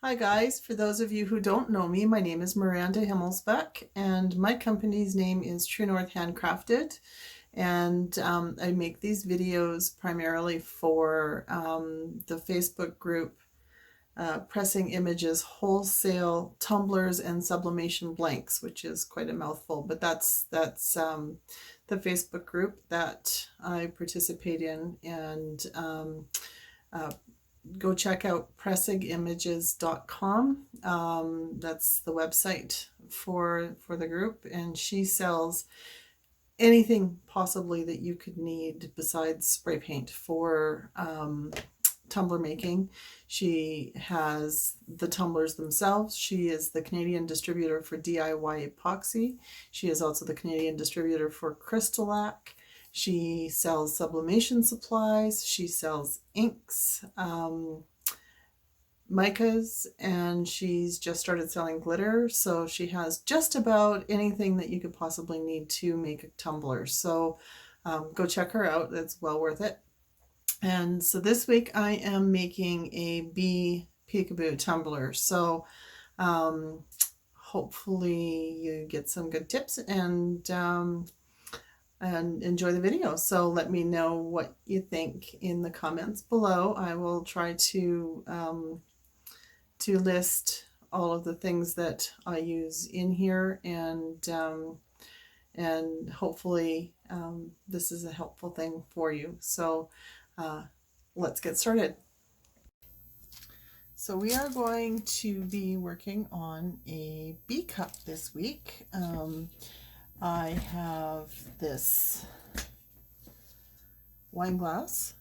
Hi guys, for those of you who don't know me, my name is Miranda Himmelsbeck and my company's name is True North Handcrafted, and I make these videos primarily for the Facebook group Pressing Images Wholesale Tumblers and Sublimation Blanks, which is quite a mouthful, but that's the Facebook group that I participate in, and uh, go check out pressingimages.com. That's the website for the group, and she sells anything possibly that you could need besides spray paint for tumbler making. She has the tumblers themselves. She is the Canadian distributor for DIY epoxy. She is also the Canadian distributor for Crystalac. She sells sublimation supplies. She sells inks, micas, and she's just started selling glitter. So she has just about anything that you could possibly need to make a tumbler. So go check her out. It's well worth it. And so this week I am making a bee peekaboo tumbler. So hopefully you get some good tips and enjoy the video. So let me know what you think in the comments below. I will try to list all of the things that I use in here, and hopefully this is a helpful thing for you. So let's get started. So we are going to be working on a bee cup this week. I have this wine glass,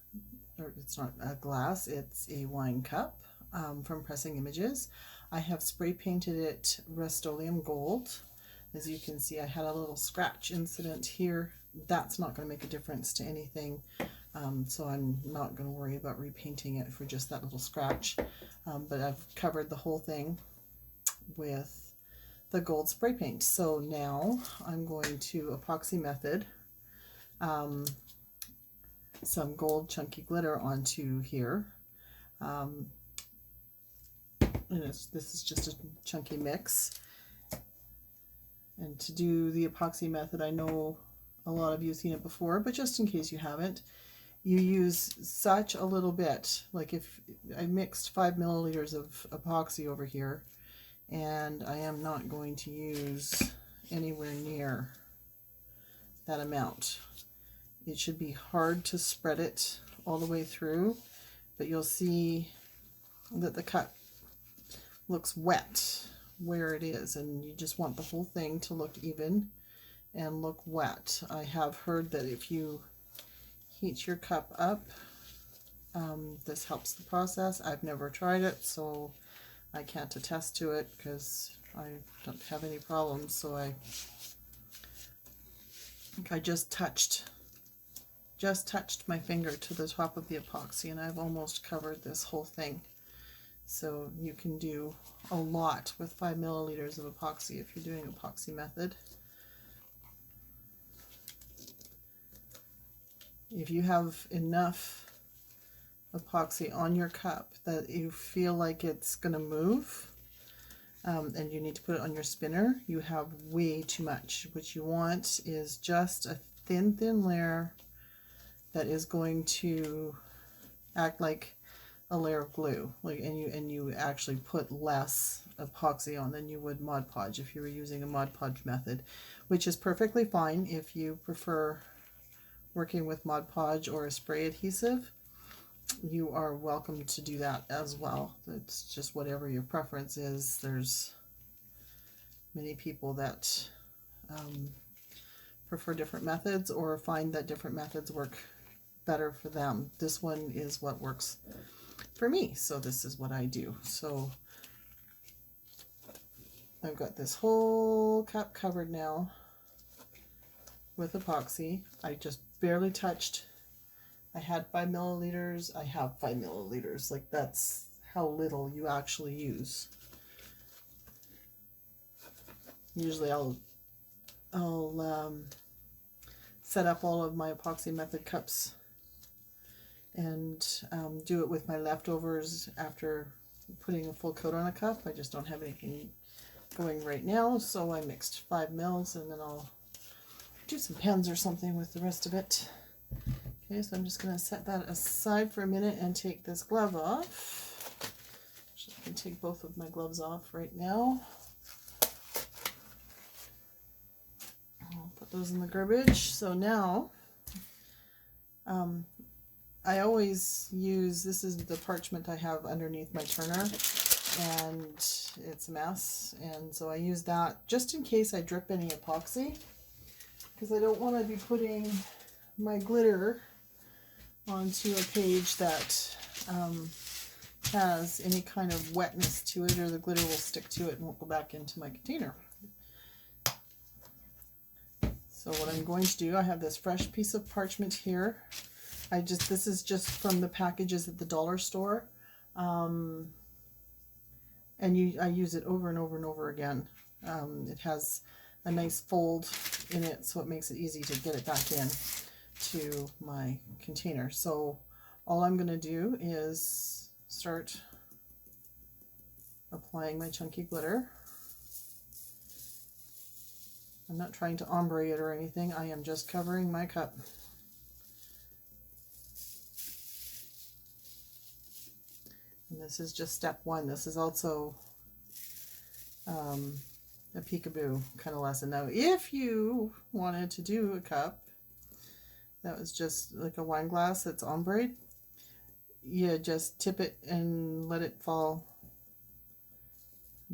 or it's not a glass, it's a wine cup from Pressing Images. I have spray painted it Rust-Oleum Gold. As you can see, I had a little scratch incident here. That's not going to make a difference to anything, so I'm not going to worry about repainting it for just that little scratch. But I've covered the whole thing with the gold spray paint. So now I'm going to Epoxy Method some gold chunky glitter onto here. And this is just a chunky mix. And to do the epoxy method, I know a lot of you have seen it before, but just in case you haven't, you use such a little bit. Like if I mixed 5 milliliters of epoxy over here, and I am not going to use anywhere near that amount. It should be hard to spread it all the way through, but you'll see that the cup looks wet where it is, and you just want the whole thing to look even and look wet. I have heard that if you heat your cup up, this helps the process. I've never tried it, so I can't attest to it because I don't have any problems. So I think I just touched my finger to the top of the epoxy, and I've almost covered this whole thing. So you can do a lot with 5 milliliters of epoxy if you're doing epoxy method. If you have enough epoxy on your cup that you feel like it's going to move, and you need to put it on your spinner, you have way too much. What you want is just a thin layer that is going to act like a layer of glue, and you actually put less epoxy on than you would Mod Podge if you were using a Mod Podge method, which is perfectly fine if you prefer working with Mod Podge or a spray adhesive. You are welcome to do that as well. It's just whatever your preference is. There's many people that prefer different methods or find that different methods work better for them. This one is what works for me, so this is what I do. So I've got this whole cup covered now with epoxy. I just barely touched. I had 5 milliliters. I have 5 milliliters. Like, that's how little you actually use. Usually I'll set up all of my epoxy method cups and do it with my leftovers after putting a full coat on a cup. I just don't have anything going right now, so I mixed 5 mils, and then I'll do some pens or something with the rest of it. Okay, so I'm just going to set that aside for a minute and take this glove off. So I can take both of my gloves off right now. I'll put those in the garbage. So now, I always use, this is the parchment I have underneath my turner, and it's a mess, and so I use that just in case I drip any epoxy, because I don't want to be putting my glitter onto a page that has any kind of wetness to it, or the glitter will stick to it and won't go back into my container. So what I'm going to do, I have this fresh piece of parchment here. This is just from the packages at the dollar store. And I use it over and over and over again. It has a nice fold in it, so it makes it easy to get it back in to my container. So all I'm going to do is start applying my chunky glitter. I'm not trying to ombre it or anything. I am just covering my cup. And this is just step one. This is also a peekaboo kind of lesson. Now, if you wanted to do a cup that was just like a wine glass that's ombre, you just tip it and let it fall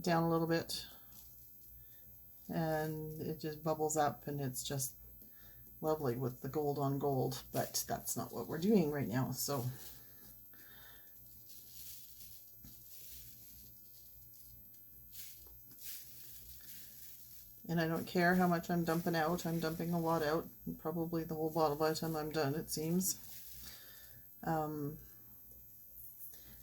down a little bit, and it just bubbles up, and it's just lovely with the gold on gold. But that's not what we're doing right now. So and I don't care how much I'm dumping out. I'm dumping a lot out, probably the whole bottle by the time I'm done, it seems.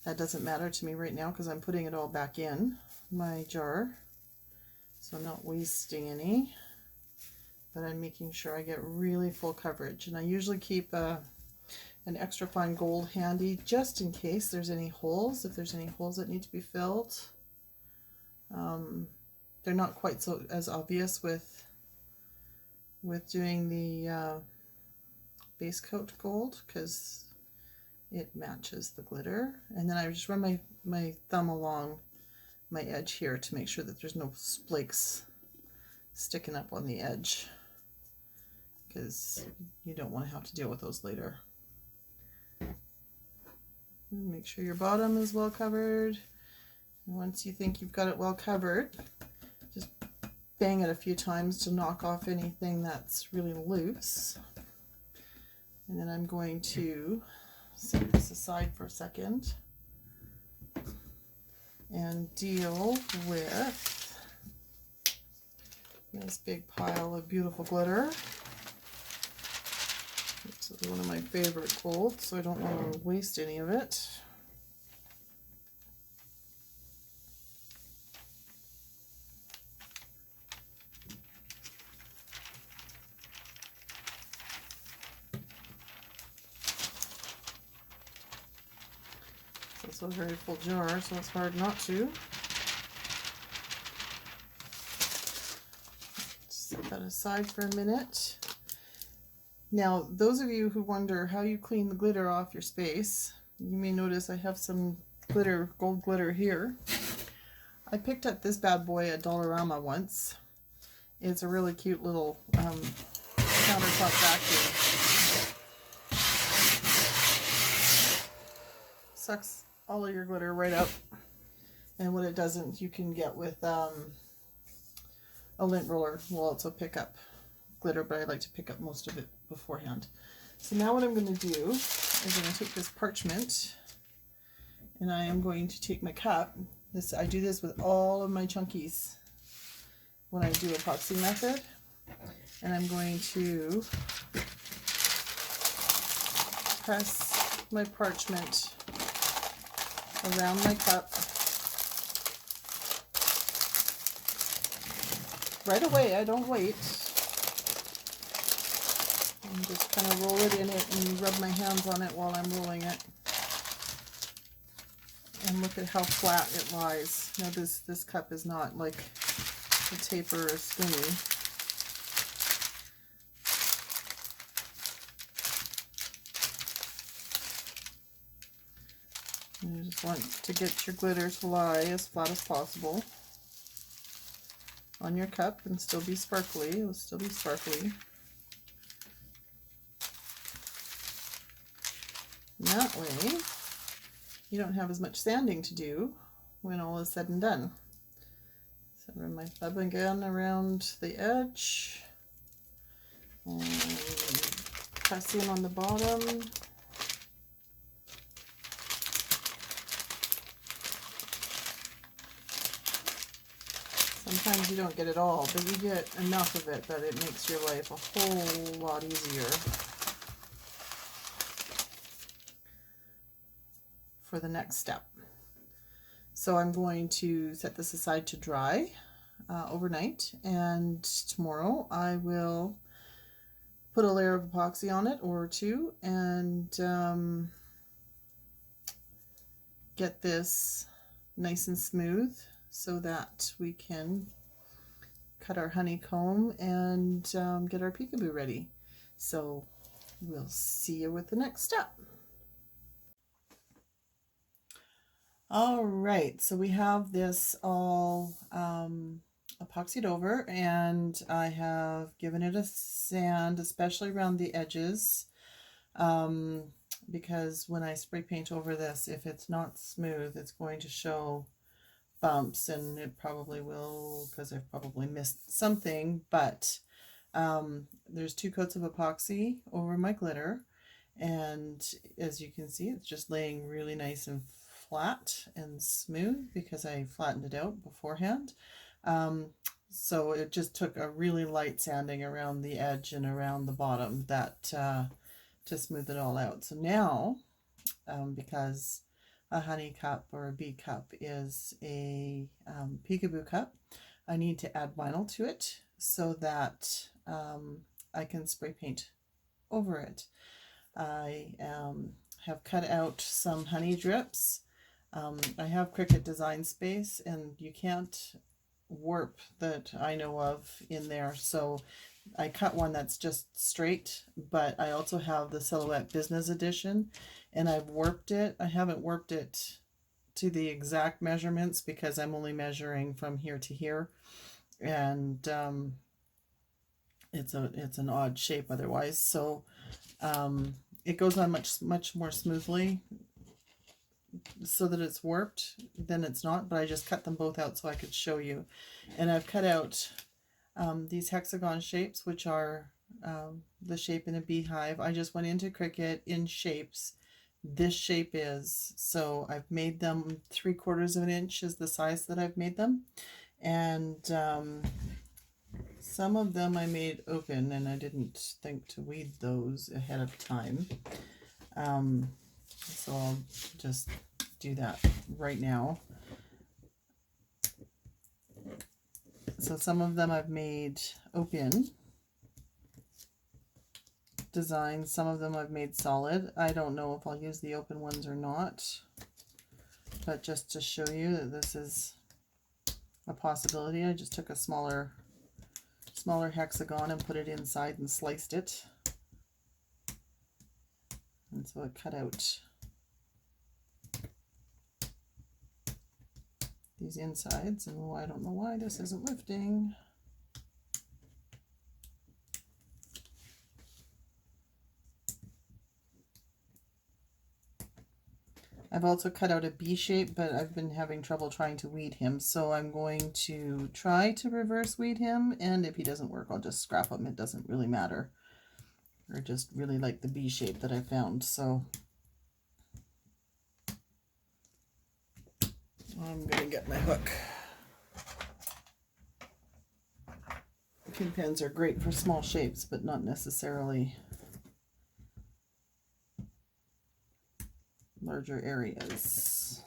That doesn't matter to me right now because I'm putting it all back in my jar. So I'm not wasting any, but I'm making sure I get really full coverage. And I usually keep an extra fine gold handy just in case there's any holes, if there's any holes that need to be filled. They're not quite so as obvious with doing the base coat gold because it matches the glitter. And then I just run my thumb along my edge here to make sure that there's no flakes sticking up on the edge, because you don't want to have to deal with those later. Make sure your bottom is well covered. And once you think you've got it well covered, just bang it a few times to knock off anything that's really loose. And then I'm going to set this aside for a second and deal with this big pile of beautiful glitter. This is one of my favorite golds, so I don't want to waste any of it. It's a very full jar, so it's hard not to. Set that aside for a minute. Now, those of you who wonder how you clean the glitter off your space, you may notice I have some glitter, gold glitter here. I picked up this bad boy at Dollarama once. It's a really cute little countertop vacuum. Sucks all of your glitter right up, and what it doesn't, you can get with a lint roller will also pick up glitter, but I like to pick up most of it beforehand. So now what I'm going to do is I'm going to take this parchment, and I am going to take my cup. I do this with all of my chunkies when I do Epoxy Method, and I'm going to press my parchment around my cup right away. I don't wait. And just kind of roll it in it and rub my hands on it while I'm rolling it. and look at how flat it lies. Now this cup is not like a taper or spinny. You just want to get your glitter to lie as flat as possible on your cup and still be sparkly. It will still be sparkly. And that way, you don't have as much sanding to do when all is said and done. So run my thumb again around the edge and press in on the bottom. Sometimes you don't get it all, but you get enough of it that it makes your life a whole lot easier for the next step. So I'm going to set this aside to dry overnight, and tomorrow I will put a layer of epoxy on it or two and get this nice and smooth so that we can cut our honeycomb and get our peekaboo ready. So we'll see you with the next step. All right, so we have this all epoxied over, and I have given it a sand, especially around the edges, because when I spray paint over this, if it's not smooth, it's going to show bumps, and it probably will because I've probably missed something, but there's 2 coats of epoxy over my glitter, and as you can see, it's just laying really nice and flat and smooth because I flattened it out beforehand. So it just took a really light sanding around the edge and around the bottom that to smooth it all out. So now, because a honey cup or a bee cup is a peekaboo cup, I need to add vinyl to it so that I can spray paint over it. I have cut out some honey drips. I have Cricut Design Space, and you can't warp that I know of in there, so I cut one that's just straight, but I also have the Silhouette Business Edition, and I've warped it. I haven't warped it to the exact measurements because I'm only measuring from here to here, and it's an odd shape otherwise, so it goes on much more smoothly so that it's warped than it's not, but I just cut them both out so I could show you. And I've cut out these hexagon shapes, which are the shape in a beehive. I just went into Cricut in shapes. This shape is, so I've made them 3/4 of an inch is the size that I've made them, and some of them I made open, and I didn't think to weed those ahead of time. So I'll just do that right now. So some of them I've made open designs, some of them I've made solid. I don't know if I'll use the open ones or not, but just to show you that this is a possibility, I just took a smaller hexagon and put it inside and sliced it, and so it cut out these insides, and I don't know why this isn't lifting. I've also cut out a B shape, but I've been having trouble trying to weed him, so I'm going to try to reverse weed him, and if he doesn't work, I'll just scrap him. It doesn't really matter. I just really like the B shape that I found, so I'm going to get my hook. Pin pens are great for small shapes, but not necessarily larger areas.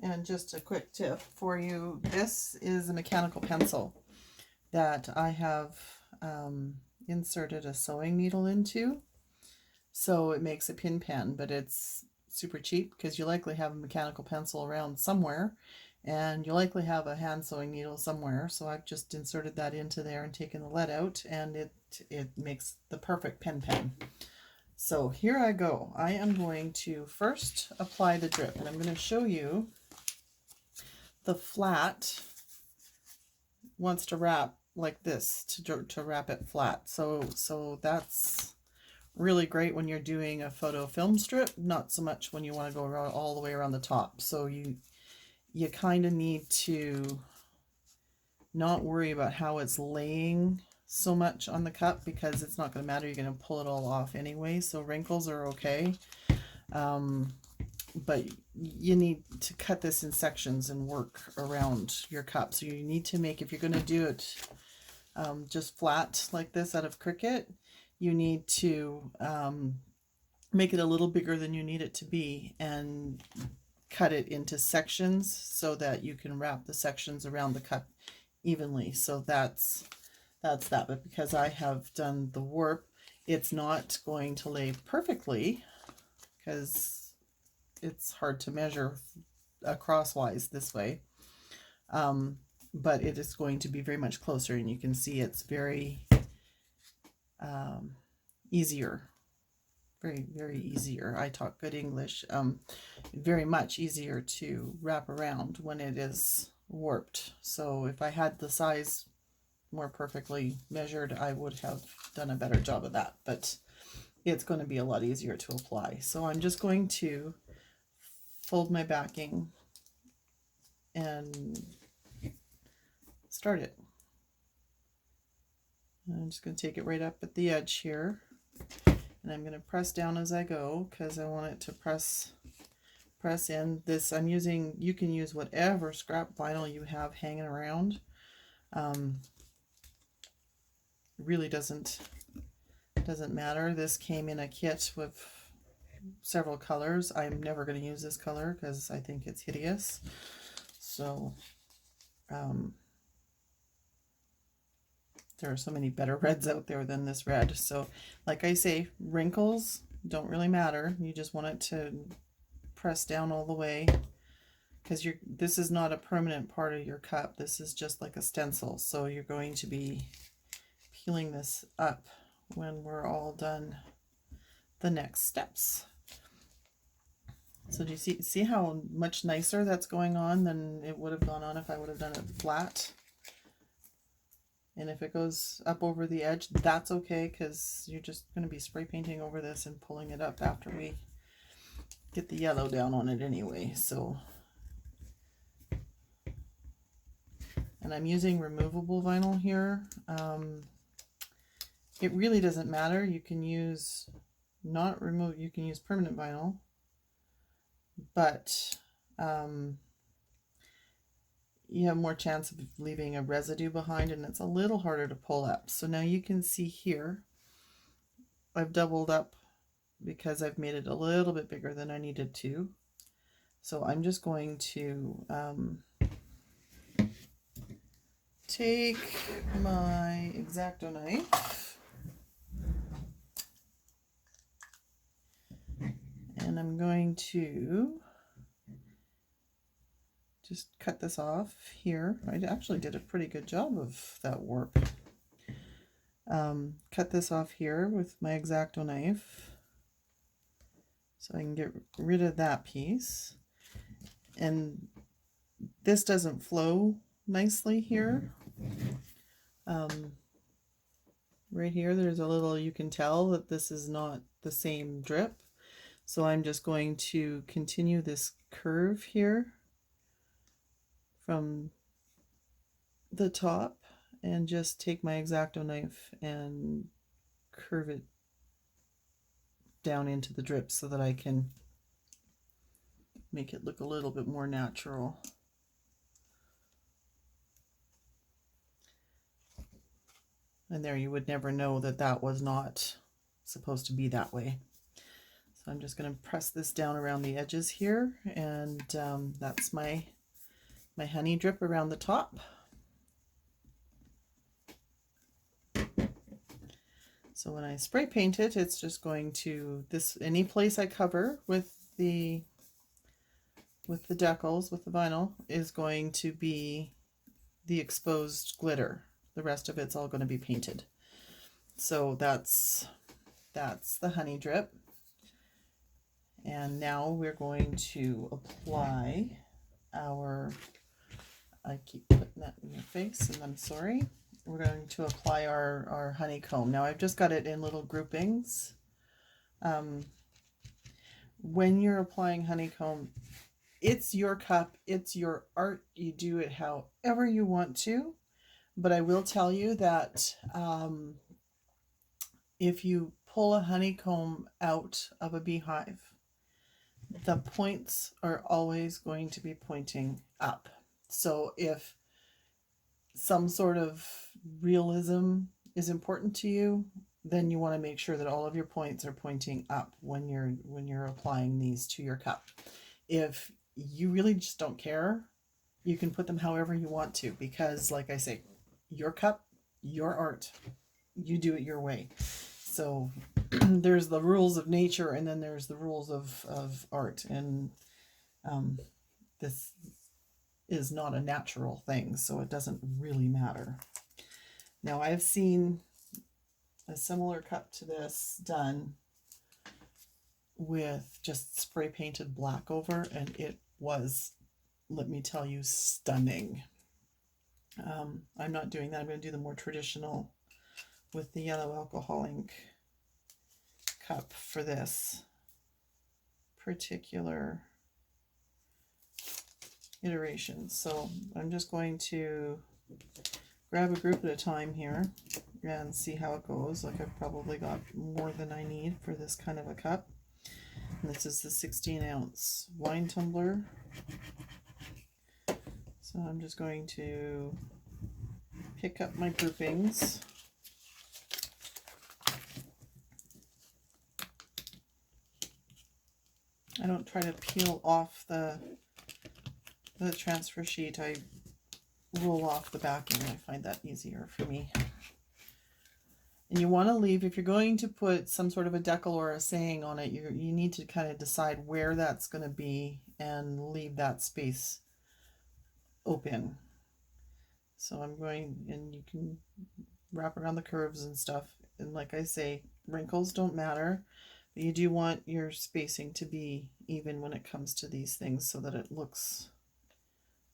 And just a quick tip for you, this is a mechanical pencil that I have inserted a sewing needle into. So it makes a pin pen, but it's super cheap because you likely have a mechanical pencil around somewhere and you likely have a hand sewing needle somewhere. So I've just inserted that into there and taken the lead out, and it makes the perfect pen. So here I go. I am going to first apply the drip, and I'm going to show you the flat wants to wrap like this to wrap it flat. So that's really great when you're doing a photo film strip, not so much when you want to go around all the way around the top. So you kind of need to not worry about how it's laying so much on the cup, because it's not going to matter. You're going to pull it all off anyway, so wrinkles are okay. But you need to cut this in sections and work around your cup. So you need to make, if you're going to do it just flat like this out of Cricut, you need to make it a little bigger than you need it to be and cut it into sections so that you can wrap the sections around the cup evenly. So that's that. But because I have done the warp, it's not going to lay perfectly because it's hard to measure crosswise this way. But it is going to be very much closer, and you can see it's very easier. Very easier. I talk good English. Very much easier to wrap around when it is warped. So if I had the size more perfectly measured, I would have done a better job of that, but it's going to be a lot easier to apply. So I'm just going to fold my backing and start it. And I'm just going to take it right up at the edge here, and I'm going to press down as I go because I want it to press in. This I'm using, you can use whatever scrap vinyl you have hanging around. Really doesn't matter. This came in a kit with several colors. I'm never going to use this color because I think it's hideous. So there are so many better reds out there than this red. So like I say, wrinkles don't really matter. You just want it to press down all the way, because this is not a permanent part of your cup. This is just like a stencil. So you're going to be peeling this up when we're all done the next steps. So do you see how much nicer that's going on than it would have gone on if I would have done it flat? And if it goes up over the edge, that's okay, because you're just going to be spray painting over this and pulling it up after we get the yellow down on it anyway. So, and I'm using removable vinyl here. It really doesn't matter. You can use you can use permanent vinyl, but you have more chance of leaving a residue behind, and it's a little harder to pull up. So now you can see here, I've doubled up because I've made it a little bit bigger than I needed to. So I'm just going to take my X-Acto knife, and I'm going to just cut this off here. I actually did a pretty good job of that warp. Cut this off here with my X-Acto knife so I can get rid of that piece. And this doesn't flow nicely here. Right here there's a little, you can tell that this is not the same drip. So I'm just going to continue this curve here from the top and just take my X-Acto knife and curve it down into the drip so that I can make it look a little bit more natural. And there, you would never know that that was not supposed to be that way. So I'm just going to press this down around the edges here, and that's my honey drip around the top. So when I spray paint it, it's just going to, any place I cover with the decals, with the vinyl, is going to be the exposed glitter. The rest of it's all going to be painted. So that's the honey drip. And now we're going to apply our, I keep putting that in your face and I'm sorry. We're going to apply our honeycomb. Now I've just got it in little groupings. When you're applying honeycomb, it's your cup, it's your art. You do it however you want to. But I will tell you that if you pull a honeycomb out of a beehive, the points are always going to be pointing up. So if some sort of realism is important to you, then you want to make sure that all of your points are pointing up when you're applying these to your cup. If you really just don't care, you can put them however you want to, because like I say, your cup, your art, you do it your way. So there's the rules of nature, and then there's the rules of art, and this is not a natural thing, so it doesn't really matter. Now I've seen a similar cup to this done with just spray painted black over, and it was, let me tell you, stunning. I'm not doing that. I'm going to do the more traditional with the yellow alcohol ink cup for this particular iteration. So I'm just going to grab a group at a time here and see how it goes. Like, I've probably got more than I need for this kind of a cup. And this is the 16-ounce wine tumbler. So I'm just going to pick up my groupings. I don't try to peel off the transfer sheet. I roll off the backing. I find that easier for me. And you want to leave, if you're going to put some sort of a decal or a saying on it, you need to kind of decide where that's going to be and leave that space open. So I'm going, and you can wrap around the curves and stuff. And like I say, wrinkles don't matter, but you do want your spacing to be even when it comes to these things, so that it looks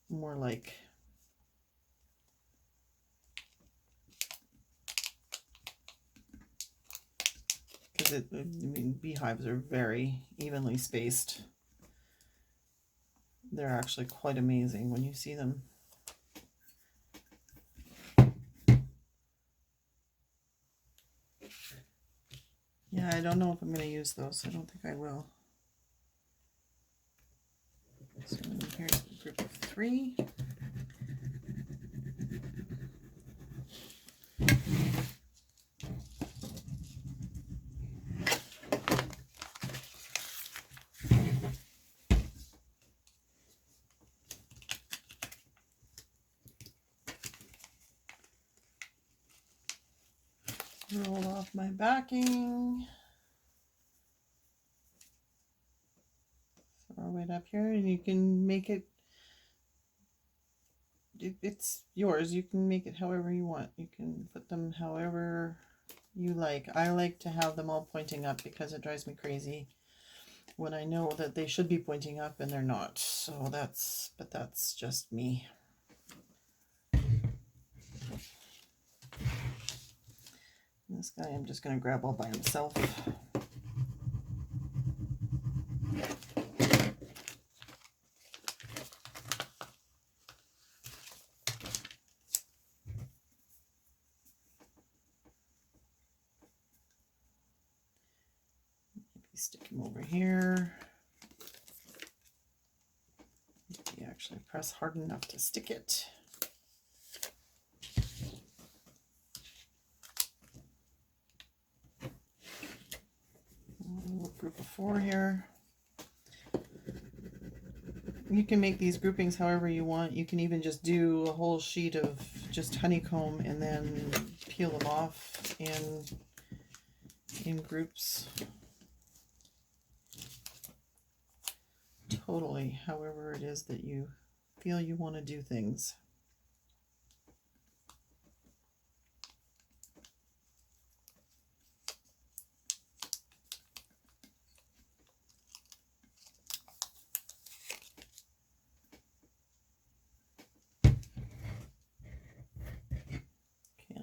more like I mean, beehives are very evenly spaced. They're actually quite amazing when you see them. Yeah, I don't know if I'm going to use those. I don't think I will. So here's a group of 3. Roll off my backing. Throw it up here, and you can make it, it's yours. You can make it however you want. You can put them however you like. I like to have them all pointing up because it drives me crazy when I know that they should be pointing up and they're not. So that's just me. This guy I'm just going to grab all by himself. Maybe stick him over here. Maybe actually press hard enough to stick it. A group of 4 here. You can make these groupings however you want. You can even just do a whole sheet of just honeycomb and then peel them off in groups. Totally, however it is that you feel you want to do things.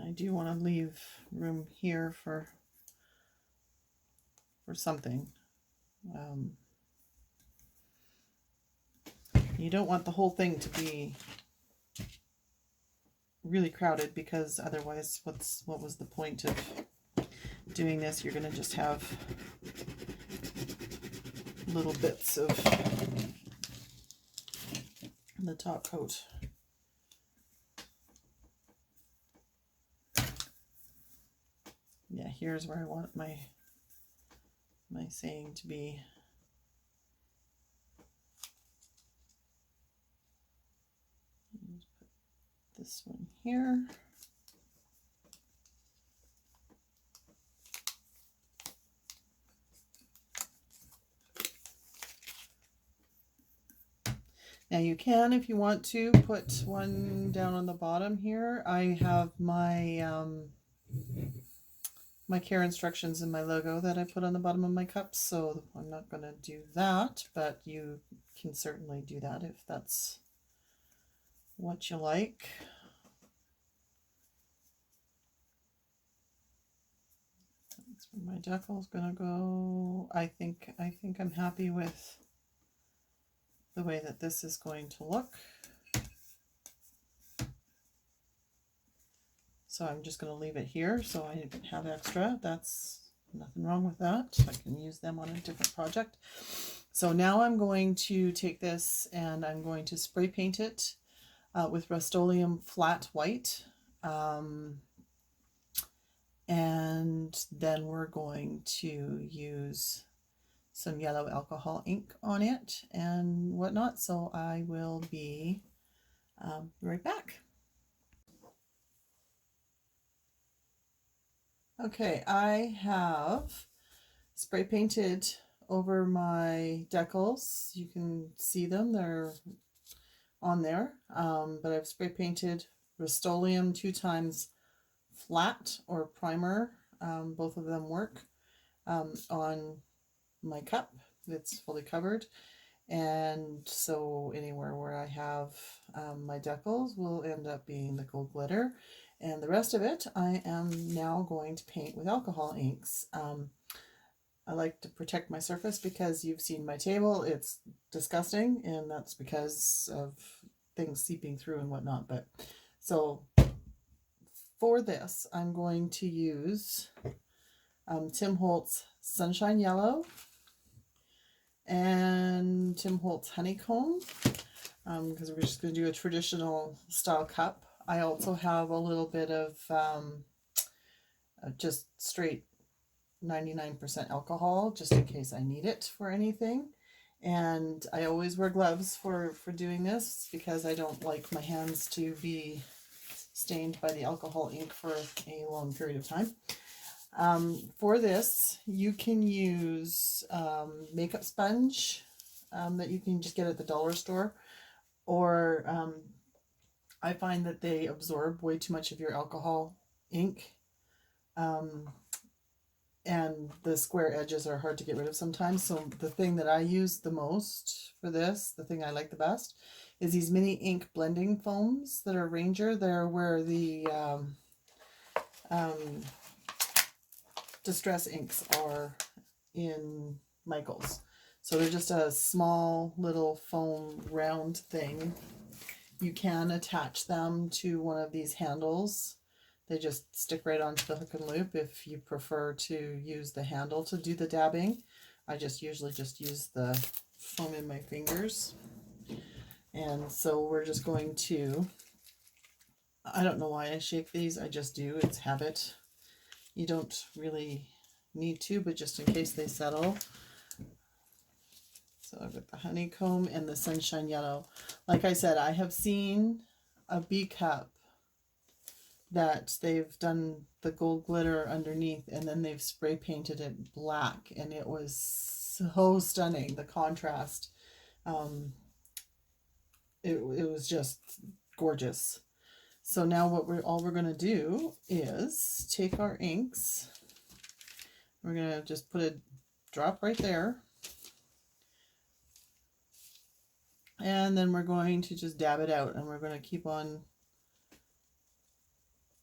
I do want to leave room here for something. You don't want the whole thing to be really crowded, because otherwise what was the point of doing this? You're going to just have little bits of the top coat. Yeah, here's where I want my saying to be. Put this one here. Now you can, if you want to, put one down on the bottom here. I have my my care instructions and my logo that I put on the bottom of my cups, so I'm not going to do that, but you can certainly do that if that's what you like. That's where my decal's going to go. I think I'm happy with the way that this is going to look. So I'm just going to leave it here so I have extra. That's nothing wrong with that. I can use them on a different project. So now I'm going to take this and I'm going to spray paint it with Rust-Oleum Flat White. And then we're going to use some yellow alcohol ink on it and whatnot. So I will be right back. Okay, I have spray painted over my decals. You can see them, they're on there. But I've spray painted Rust-Oleum 2 times flat or primer. Both of them work on my cup that's fully covered. And so anywhere where I have my decals will end up being the gold glitter. And the rest of it I am now going to paint with alcohol inks. I like to protect my surface because you've seen my table. It's disgusting, and that's because of things seeping through and whatnot. But so for this, I'm going to use Tim Holtz Sunshine Yellow and Tim Holtz Honeycomb, because we're just going to do a traditional style cup. I also have a little bit of just straight 99% alcohol, just in case I need it for anything. And I always wear gloves for doing this because I don't like my hands to be stained by the alcohol ink for a long period of time. For this, you can use makeup sponge that you can just get at the dollar store, or I find that they absorb way too much of your alcohol ink, and the square edges are hard to get rid of sometimes. So the thing that I use the most for this, the thing I like the best, is these mini ink blending foams that are Ranger. They're where the distress inks are in Michaels. So they're just a small little foam round thing. You can attach them to one of these handles. They just stick right onto the hook and loop if you prefer to use the handle to do the dabbing. I just usually just use the foam in my fingers. And so we're just going to, I don't know why I shake these, I just do, it's habit. You don't really need to, but just in case they settle, So I've got the honeycomb and the sunshine yellow. Like I said, I have seen a bee cup that they've done the gold glitter underneath and then they've spray painted it black, and it was so stunning, the contrast. It was just gorgeous. So now what we're going to do is take our inks. We're going to just put a drop right there. And then we're going to just dab it out, and we're going to keep on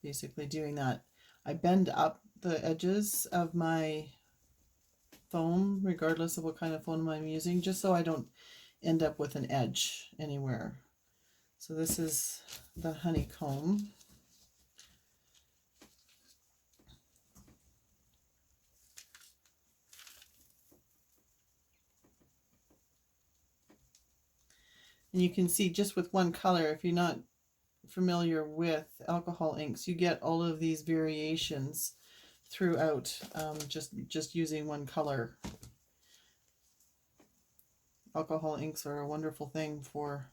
basically doing that. I bend up the edges of my foam, regardless of what kind of foam I'm using, just so I don't end up with an edge anywhere. So this is the honeycomb. And you can see just with one color, if you're not familiar with alcohol inks, you get all of these variations throughout, just using one color. Alcohol inks are a wonderful thing for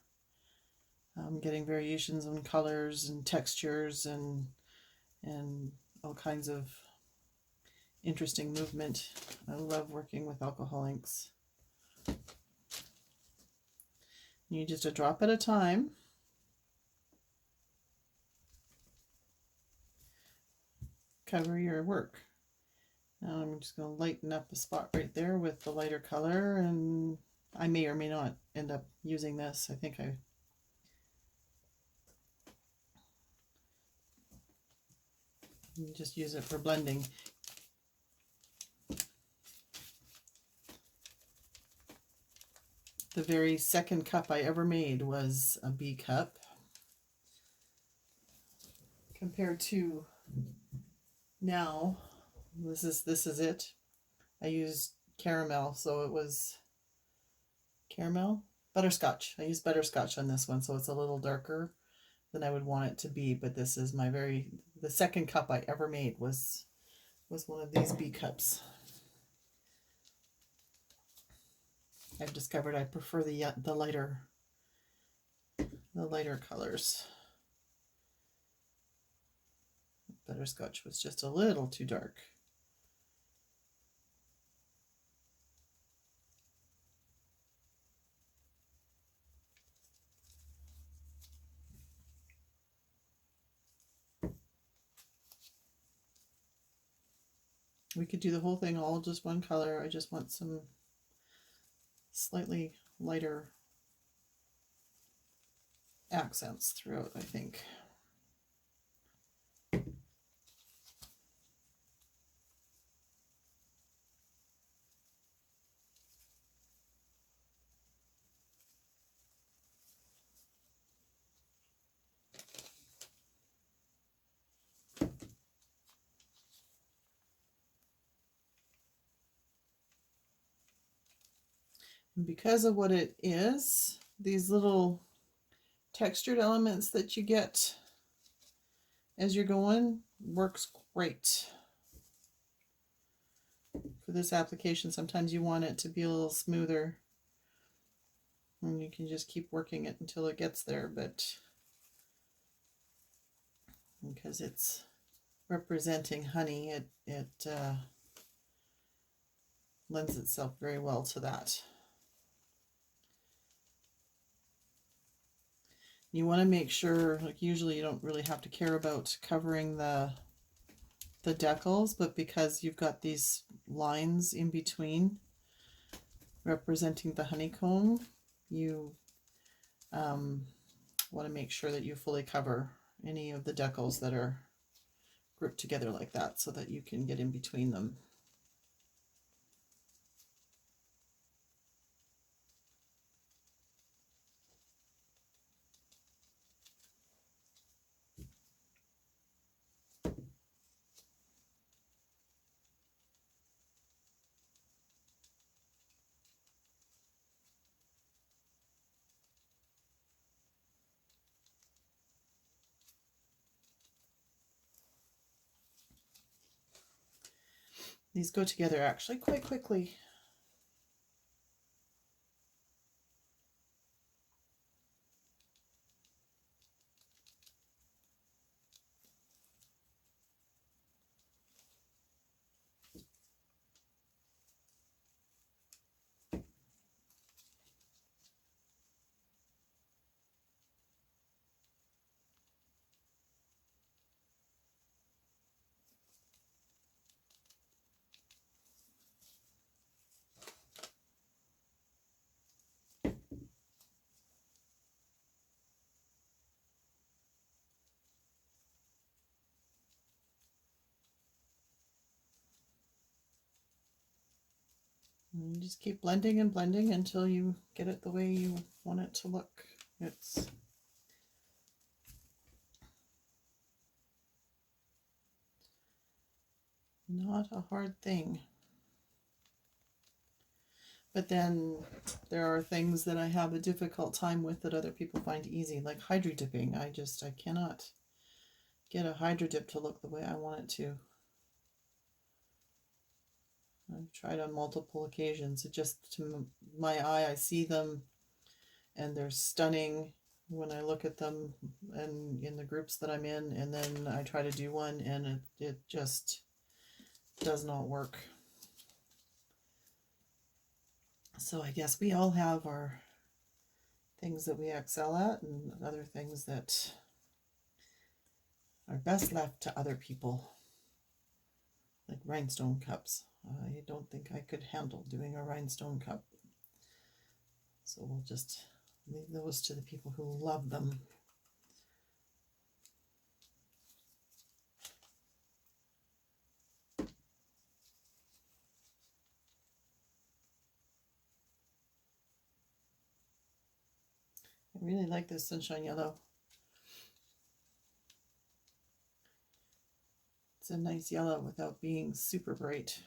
getting variations in colors and textures and all kinds of interesting movement. I love working with alcohol inks. You just a drop at a time. Cover your work. Now I'm just going to lighten up a spot right there with the lighter color, and I may or may not end up using this. I think I just use it for blending. The very second cup I ever made was a bee cup. Compared to now, this is it. I used caramel, so it was caramel? Butterscotch. I used butterscotch on this one, so it's a little darker than I would want it to be, but this is the second cup I ever made was one of these bee cups. I've discovered I prefer the lighter colors. Butterscotch was just a little too dark. We could do the whole thing all just one color. I just want some slightly lighter accents throughout, I think. And because of what it is, these little textured elements that you get as you're going works great for this application. Sometimes you want it to be a little smoother, and you can just keep working it until it gets there, but because it's representing honey, it lends itself very well to that. You want to make sure, like usually you don't really have to care about covering the decals, but because you've got these lines in between representing the honeycomb, you want to make sure that you fully cover any of the decals that are grouped together like that so that you can get in between them. These go together actually quite quickly. And you just keep blending and blending until you get it the way you want it to look. It's not a hard thing. But then there are things that I have a difficult time with that other people find easy, like hydro dipping. I cannot get a hydro dip to look the way I want it to. I've tried on multiple occasions. It just, to my eye, I see them and they're stunning when I look at them and in the groups that I'm in, and then I try to do one and it just does not work. So I guess we all have our things that we excel at and other things that are best left to other people, like rhinestone cups. I don't think I could handle doing a rhinestone cup, so we'll just leave those to the people who love them. I really like this sunshine yellow. It's a nice yellow without being super bright.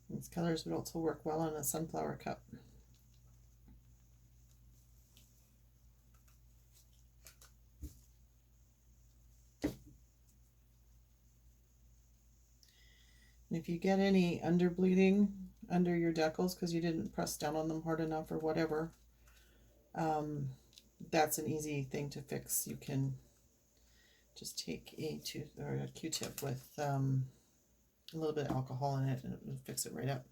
These colors would also work well on a sunflower cup. And if you get any underbleeding under your decals because you didn't press down on them hard enough or whatever, that's an easy thing to fix. You can just take a tooth or a Q-tip with a little bit of alcohol in it and it will fix it right up.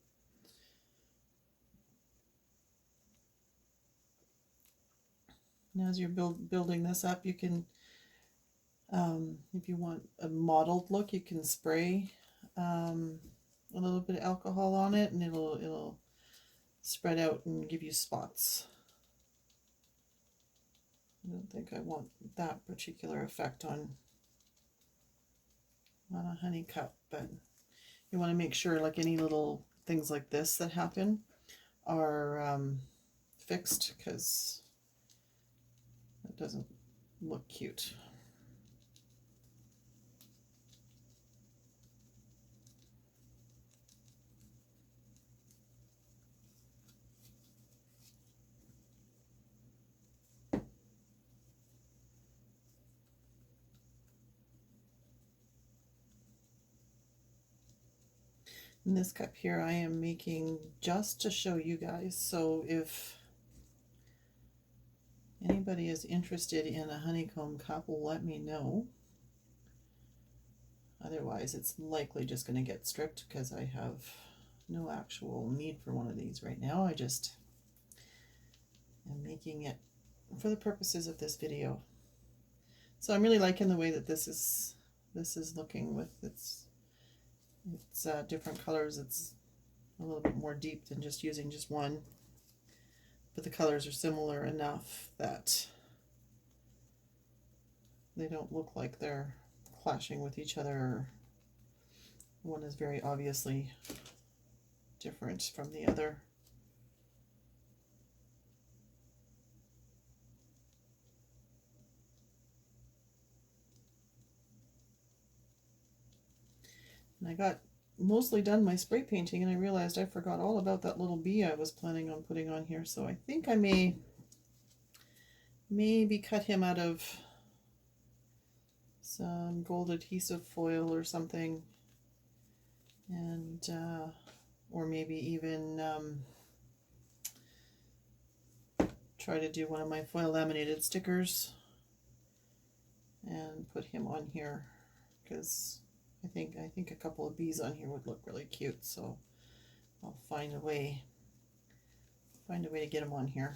And as you're building this up, you can, if you want a mottled look, you can spray a little bit of alcohol on it and it'll spread out and give you spots. I don't think I want that particular effect on a honey cup, but you want to make sure, like any little things like this that happen are fixed, because it doesn't look cute. In this cup here I am making just to show you guys, so if anybody is interested in a honeycomb cup, let me know. Otherwise it's likely just going to get stripped because I have no actual need for one of these right now. I just am making it for the purposes of this video. So I'm really liking the way that this is looking with its different colors. It's a little bit more deep than just using just one, but the colors are similar enough that they don't look like they're clashing with each other. One is very obviously different from the other. And I got mostly done my spray painting and I realized I forgot all about that little bee I was planning on putting on here, so I think I maybe cut him out of some gold adhesive foil or something, and or maybe even try to do one of my foil laminated stickers and put him on here, because I think a couple of bees on here would look really cute, so I'll find a way to get them on here.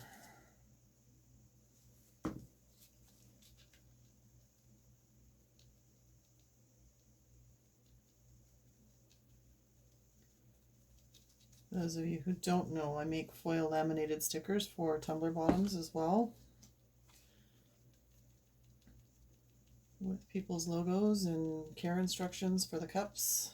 Those of you who don't know, I make foil laminated stickers for tumbler bottoms as well, with people's logos and care instructions for the cups.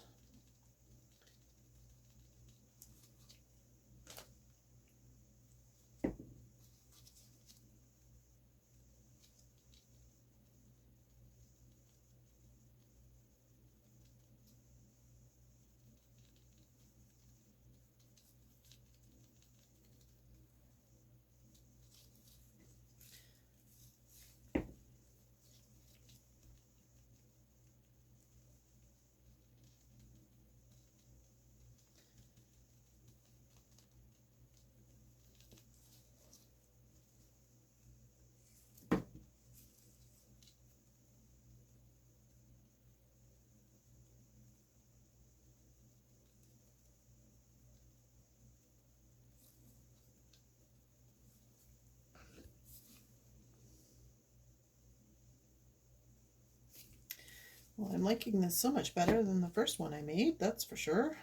Well, I'm liking this so much better than the first one I made, that's for sure.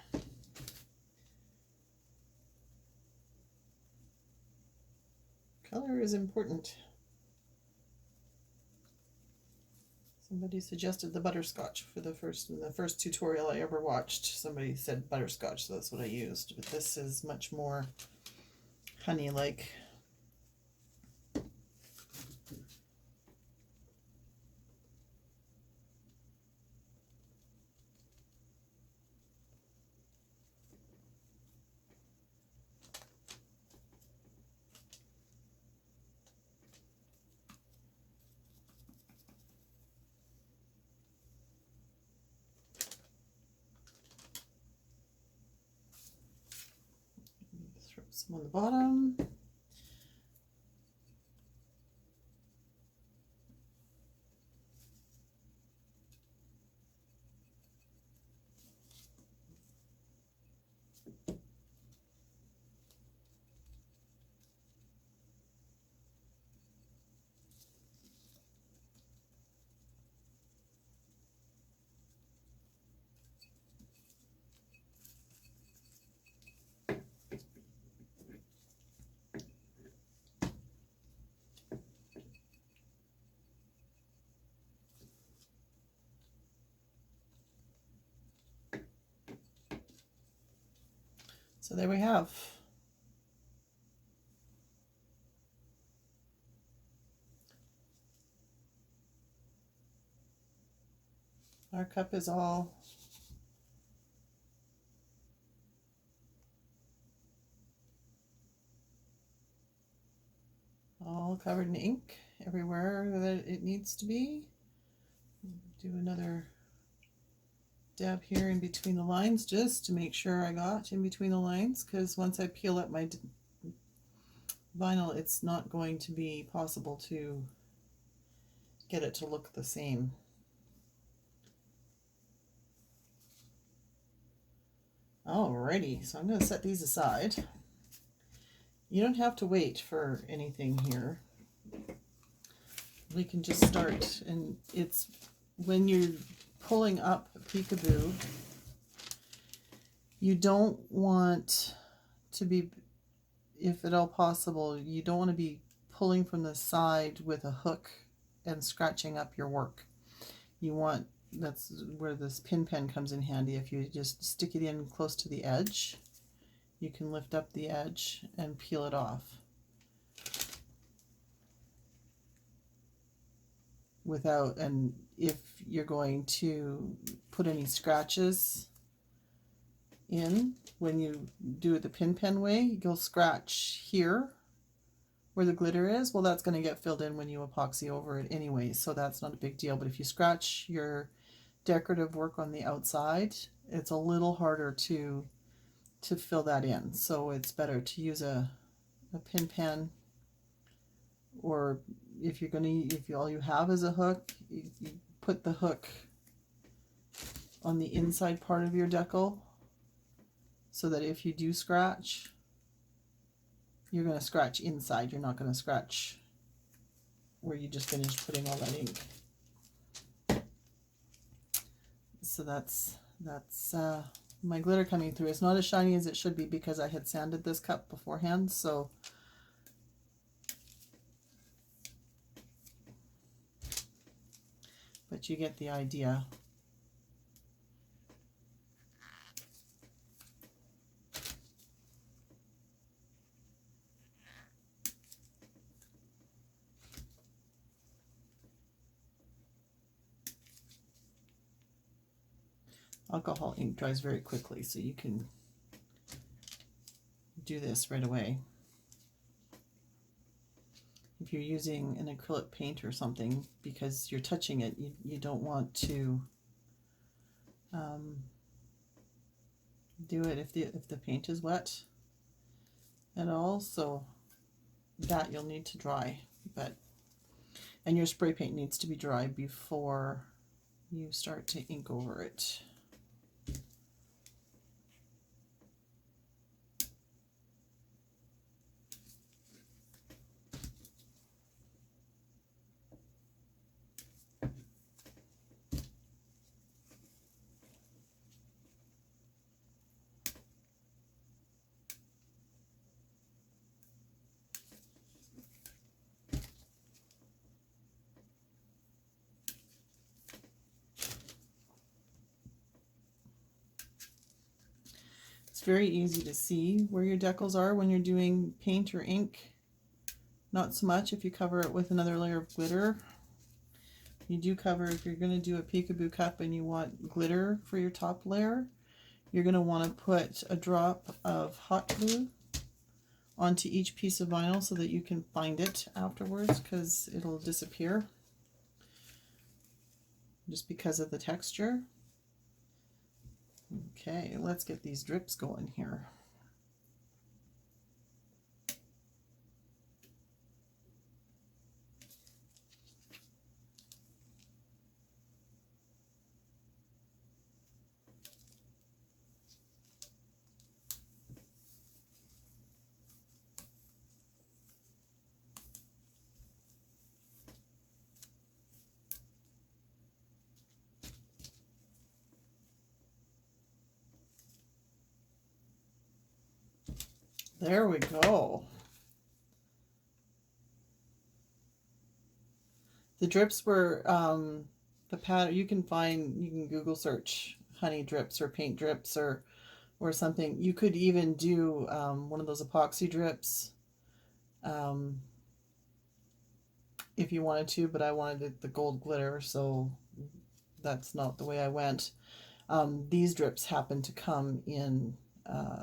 Color is important. Somebody suggested the butterscotch for the first tutorial I ever watched. Somebody said butterscotch, so that's what I used. But this is much more honey-like. Throw some on the bottom. So there we have. Our cup is all covered in ink everywhere that it needs to be. Do another dab here in between the lines just to make sure I got in between the lines, because once I peel up my vinyl, it's not going to be possible to get it to look the same. Alrighty, so I'm going to set these aside. You don't have to wait for anything here. We can just start, and it's when you're pulling up a peekaboo, you don't want to be, if at all possible, you don't want to be pulling from the side with a hook and scratching up your work. You want, that's where this pin pen comes in handy. If you just stick it in close to the edge, you can lift up the edge and peel it off without, and if you're going to put any scratches in when you do it the pin pen way, you'll scratch here where the glitter is. Well, that's going to get filled in when you epoxy over it anyway, so that's not a big deal. But if you scratch your decorative work on the outside, it's a little harder to fill that in. So it's better to use a pin pen, or if you're going to, if all you have is a hook, you put the hook on the inside part of your decal, so that if you do scratch, you're going to scratch inside. You're not going to scratch where you just finished putting all that ink. So that's my glitter coming through. It's not as shiny as it should be because I had sanded this cup beforehand, so but you get the idea. Alcohol ink dries very quickly, so you can do this right away. If you're using an acrylic paint or something, because you're touching it, you don't want to do it if the paint is wet at all, so that you'll need to dry. And your spray paint needs to be dry before you start to ink over it. It's very easy to see where your decals are when you're doing paint or ink. Not so much if you cover it with another layer of glitter. You do cover, if you're going to do a peekaboo cup and you want glitter for your top layer, you're going to want to put a drop of hot glue onto each piece of vinyl so that you can find it afterwards, because it'll disappear just because of the texture. Okay, let's get these drips going here. There we go. The drips were the pattern. You can Google search honey drips or paint drips or something. You could even do one of those epoxy drips if you wanted to, but I wanted the gold glitter, so that's not the way I went. These drips happen to come in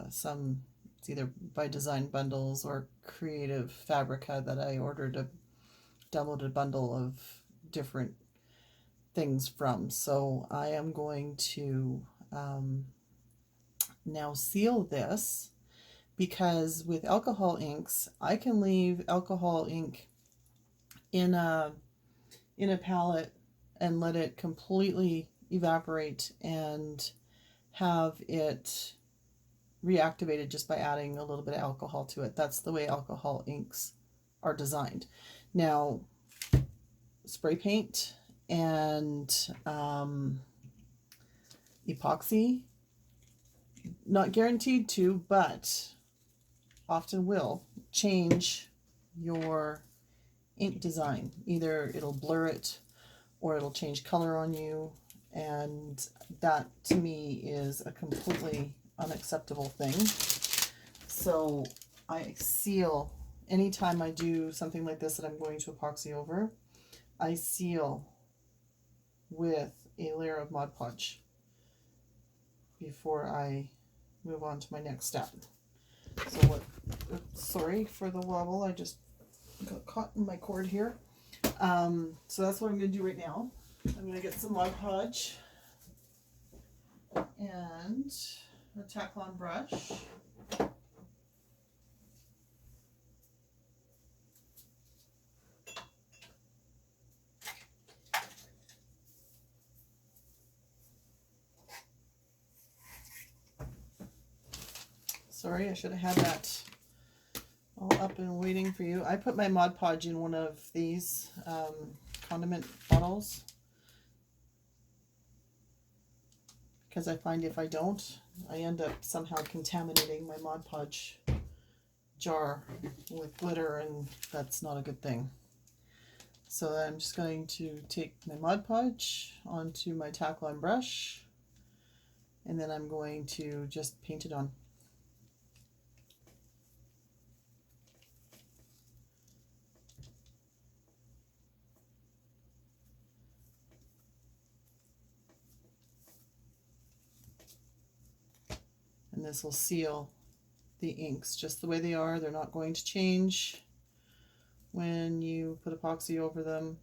some, it's either by design bundles or Creative Fabrica that I ordered a downloaded bundle of different things from. So I am going to now seal this, because with alcohol inks I can leave alcohol ink in a palette and let it completely evaporate and have it reactivated just by adding a little bit of alcohol to it. That's the way alcohol inks are designed. Now, spray paint and epoxy, not guaranteed to, but often will change your ink design. Either it'll blur it or it'll change color on you, and that to me is a completely unacceptable thing. So I seal, anytime I do something like this that I'm going to epoxy over, I seal with a layer of Mod Podge before I move on to my next step. So sorry for the wobble, I just got caught in my cord here. So that's what I'm going to do right now. I'm going to get some Mod Podge and a Taklon brush. Sorry, I should have had that all up and waiting for you. I put my Mod Podge in one of these condiment bottles, because I find if I don't, I end up somehow contaminating my Mod Podge jar with glitter, and that's not a good thing. So I'm just going to take my Mod Podge onto my tack line brush, and then I'm going to just paint it on. And this will seal the inks just the way they are. They're not going to change when you put epoxy over them.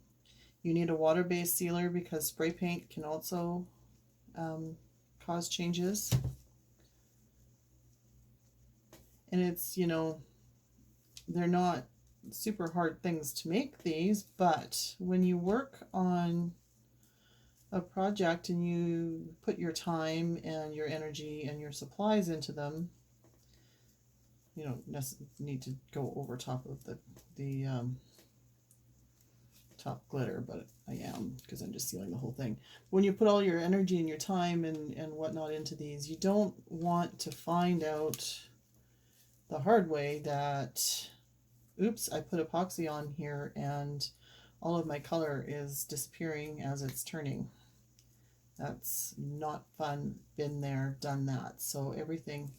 You need a water-based sealer because spray paint can also cause changes. And it's, you know, they're not super hard things to make these, but when you work on a project and you put your time and your energy and your supplies into them, you don't need to go over top of the top glitter, but I am, because I'm just sealing the whole thing. When you put all your energy and your time and whatnot into these, you don't want to find out the hard way that, oops, I put epoxy on here and all of my color is disappearing as it's turning. That's not fun. Been there, done that. So everything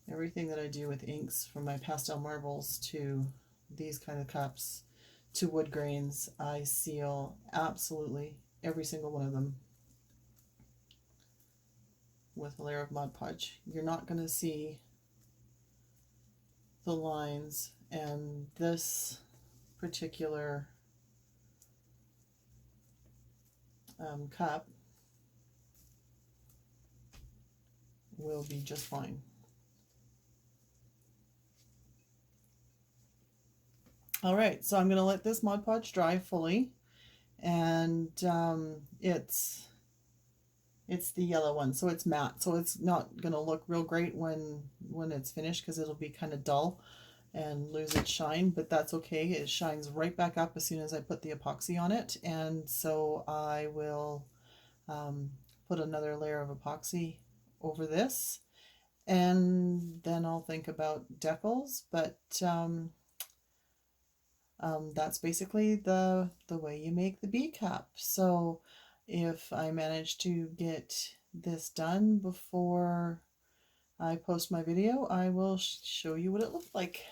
that I do with inks, from my pastel marbles to these kind of cups to wood grains, I seal absolutely every single one of them with a layer of Mod Podge. You're not going to see the lines, and this particular cup will be just fine. All right, so I'm going to let this Mod Podge dry fully, and it's the yellow one, so it's matte, so it's not going to look real great when it's finished, because it'll be kind of dull and lose its shine, but that's okay. It shines right back up as soon as I put the epoxy on it, and so I will put another layer of epoxy over this, and then I'll think about decals, but that's basically the way you make the bee cap. So if I manage to get this done before I post my video, I will show you what it looked like.